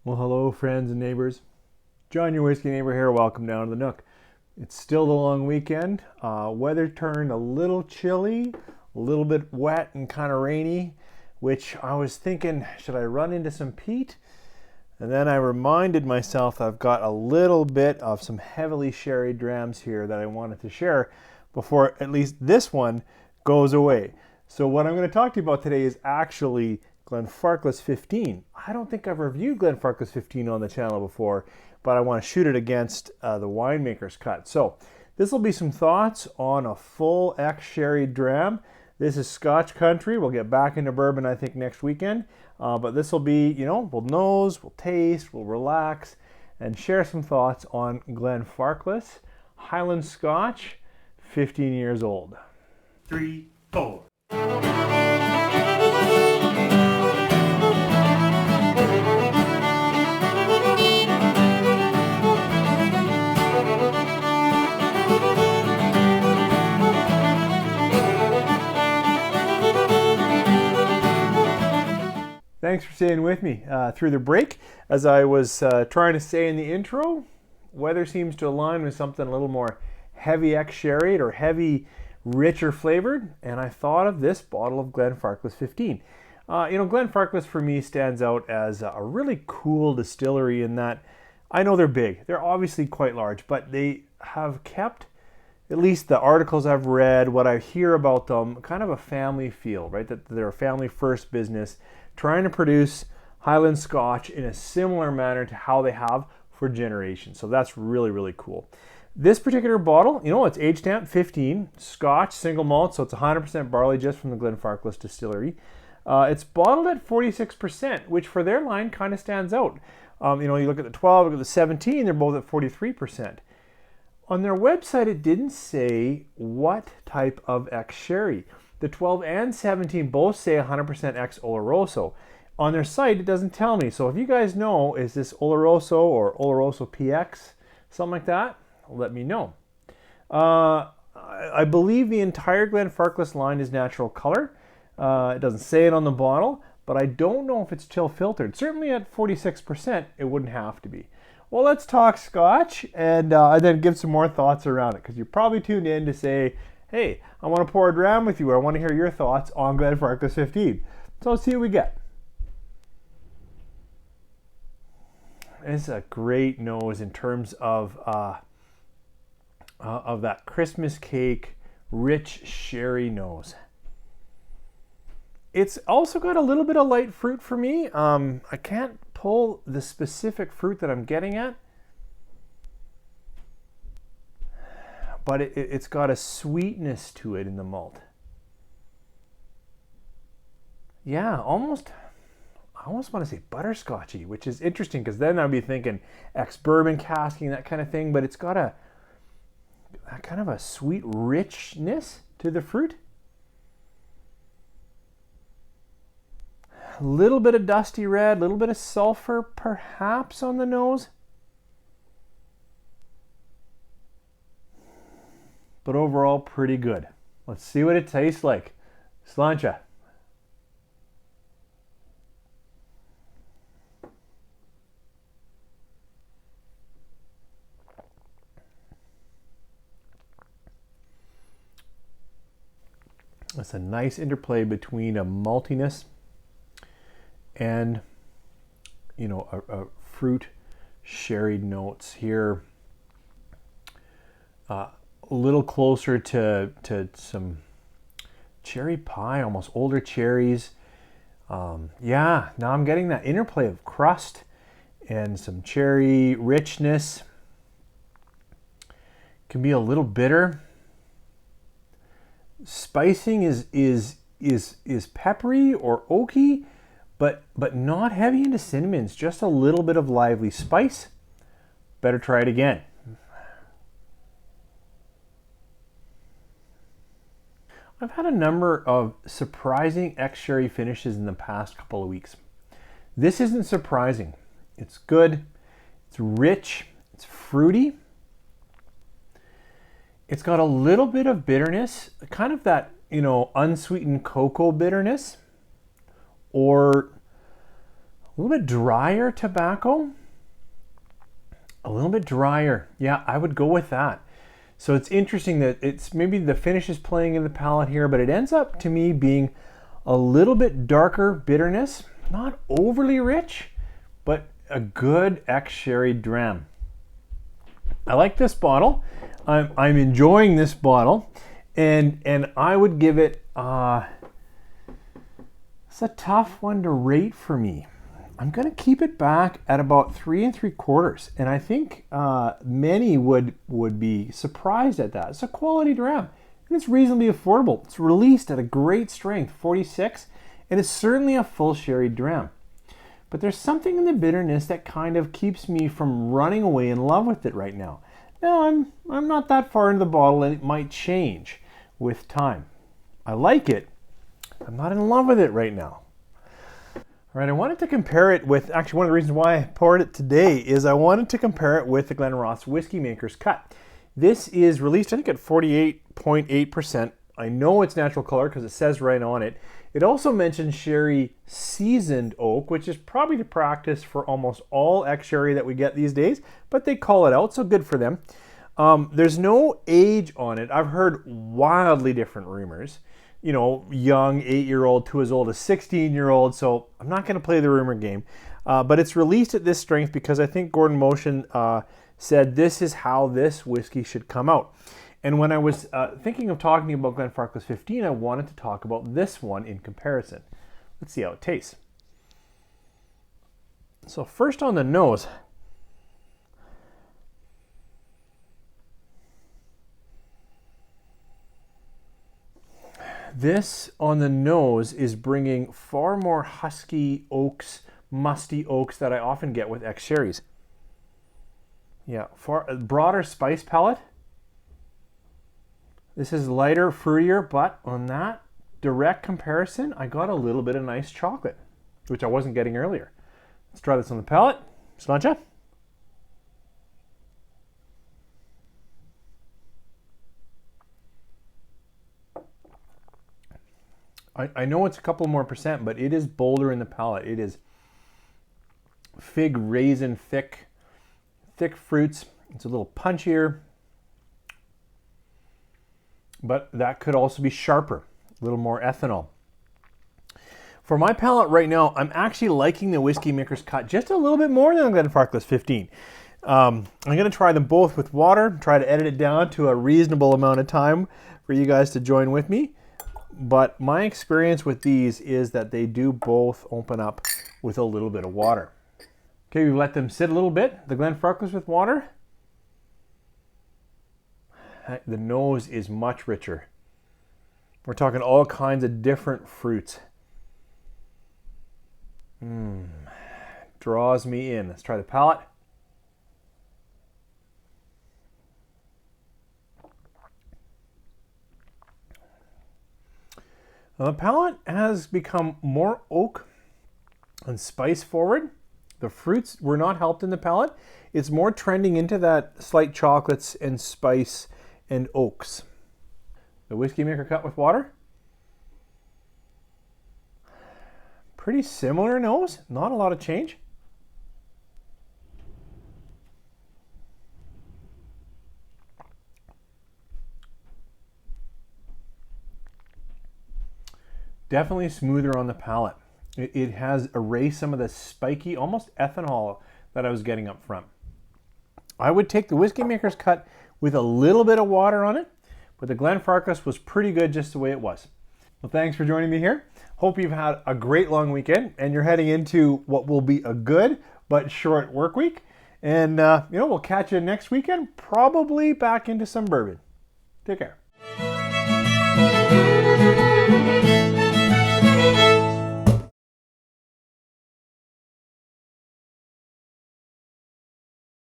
Well, hello, friends and neighbors. John, your whiskey neighbor here. Welcome down to the Nook. It's still the long weekend. Weather turned a little chilly, a little bit wet and kind of rainy, which I was thinking, should I run into some peat? And then I reminded myself I've got a little bit of some heavily sherried drams here that I wanted to share before at least this one goes away. So what I'm going to talk to you about today is actually Glenfarclas 15. I don't think I've reviewed Glenfarclas 15 on the channel before, but I want to shoot it against the winemaker's cut. So this will be some thoughts on a full ex-sherry dram. This is Scotch country. We'll get back into bourbon, I think, next weekend. But this will be, we'll nose, we'll taste, we'll relax, and share some thoughts on Glenfarclas Highland Scotch, 15 years old. 3, 4. Thanks for staying with me through the break. As I was trying to say in the intro, weather seems to align with something a little more heavy ex-sherried or heavy, richer flavored, and I thought of this bottle of Glenfarclas 15. Glenfarclas for me stands out as a really cool distillery in that I know they're big. They're obviously quite large, but they have kept, at least the articles I've read, what I hear about them, kind of a family feel, right? That they're a family first business trying to produce Highland Scotch in a similar manner to how they have for generations. So that's really, really cool. This particular bottle, it's age stamped 15, Scotch, single malt, so it's 100% barley just from the Glenfarclas distillery. It's bottled at 46%, which for their line kind of stands out. You look at the 12, look at the 17, they're both at 43%. On their website, it didn't say what type of ex-sherry. The 12 and 17 both say 100% ex-Oloroso. On their site, it doesn't tell me. So if you guys know, is this Oloroso or Oloroso PX, something like that, let me know. I believe the entire Glenfarclas line is natural color. It doesn't say it on the bottle, but I don't know if it's chill filtered. Certainly at 46%, it wouldn't have to be. Well, let's talk Scotch and then give some more thoughts around it, because you're probably tuned in to say, hey, I want to pour a dram with you, or I want to hear your thoughts on Glenfarclas 15. So let's see what we get. It's a great nose in terms of that Christmas cake, rich sherry nose. It's also got a little bit of light fruit for me. I can't pull the specific fruit that I'm getting at, but it's got a sweetness to it in the malt. Yeah, I almost want to say butterscotchy, which is interesting because then I'd be thinking ex-bourbon casking, that kind of thing, but it's got a kind of a sweet richness to the fruit. A little bit of dusty red, a little bit of sulfur perhaps on the nose. But overall, pretty good. Let's see what it tastes like. Sláinte. It's a nice interplay between a maltiness and, a fruit sherried notes here. A little closer to some cherry pie, almost older cherries. Now I'm getting that interplay of crust and some cherry richness. Can be a little bitter. Spicing is peppery or oaky, but not heavy into cinnamons. Just a little bit of lively spice. Better try it again. I've had a number of surprising ex-sherry finishes in the past couple of weeks. This isn't surprising. It's good, it's rich, it's fruity. It's got a little bit of bitterness, kind of that, unsweetened cocoa bitterness, or A little bit drier tobacco. A little bit drier. Yeah, I would go with that. So it's interesting that it's maybe the finish is playing in the palate here, but it ends up to me being a little bit darker bitterness. Not overly rich, but a good ex-sherried dram. I like this bottle. I'm enjoying this bottle, and I would give it. It's a tough one to rate for me. I'm going to keep it back at about 3 3/4, and I think many would be surprised at that. It's a quality dram, and it's reasonably affordable. It's released at a great strength, 46, and it's certainly a full sherry dram. But there's something in the bitterness that kind of keeps me from running away in love with it right now. Now, I'm not that far into the bottle, and it might change with time. I like it. I'm not in love with it right now. All right, I wanted to compare it with, actually one of the reasons why I poured it today is I wanted to compare it with the Glenfarclas Whiskey Maker's Cut. This is released, I think, at 48.8%. I know it's natural color because it says right on it. It also mentions sherry seasoned oak, which is probably the practice for almost all ex-sherry that we get these days, but they call it out, so good for them. There's no age on it. I've heard wildly different rumors. You know, young 8-year-old to as old as 16-year-old, so I'm not going to play the rumor game. But it's released at this strength because I think Gordon Motion said this is how this whiskey should come out. And when I was thinking of talking about Glenfarclas 15, I wanted to talk about this one in comparison. Let's see how it tastes. So first on the nose. This on the nose is bringing far more husky oaks, musty oaks that I often get with ex-sherries. Yeah, far broader spice palette. This is lighter, fruitier, but on that direct comparison, I got a little bit of nice chocolate, which I wasn't getting earlier. Let's try this on the palate. Sláinte. I know it's a couple more percent, but it is bolder in the palate. It is fig, raisin, thick fruits. It's a little punchier, but that could also be sharper, a little more ethanol. For my palate right now, I'm actually liking the Whiskey Maker's Cut just a little bit more than the Glenfarclas 15. I'm going to try them both with water, try to edit it down to a reasonable amount of time for you guys to join with me. But my experience with these is that they do both open up with a little bit of water. Okay, we've let them sit a little bit. The Glenfarclas with water. The nose is much richer. We're talking all kinds of different fruits. Draws me in. Let's try the palate. Now, the palate has become more oak and spice forward. The fruits were not helped in the palate. It's more trending into that slight chocolates and spice and oaks. The Whiskey Maker Cut with water. Pretty similar nose, not a lot of change. Definitely smoother on the palate. It has erased some of the spiky, almost ethanol that I was getting up front. I would take the Whiskey Maker's Cut with a little bit of water on it, but the Glenfarclas was pretty good just the way it was. Well, thanks for joining me here. Hope you've had a great long weekend and you're heading into what will be a good but short work week. And we'll catch you next weekend, probably back into some bourbon. Take care.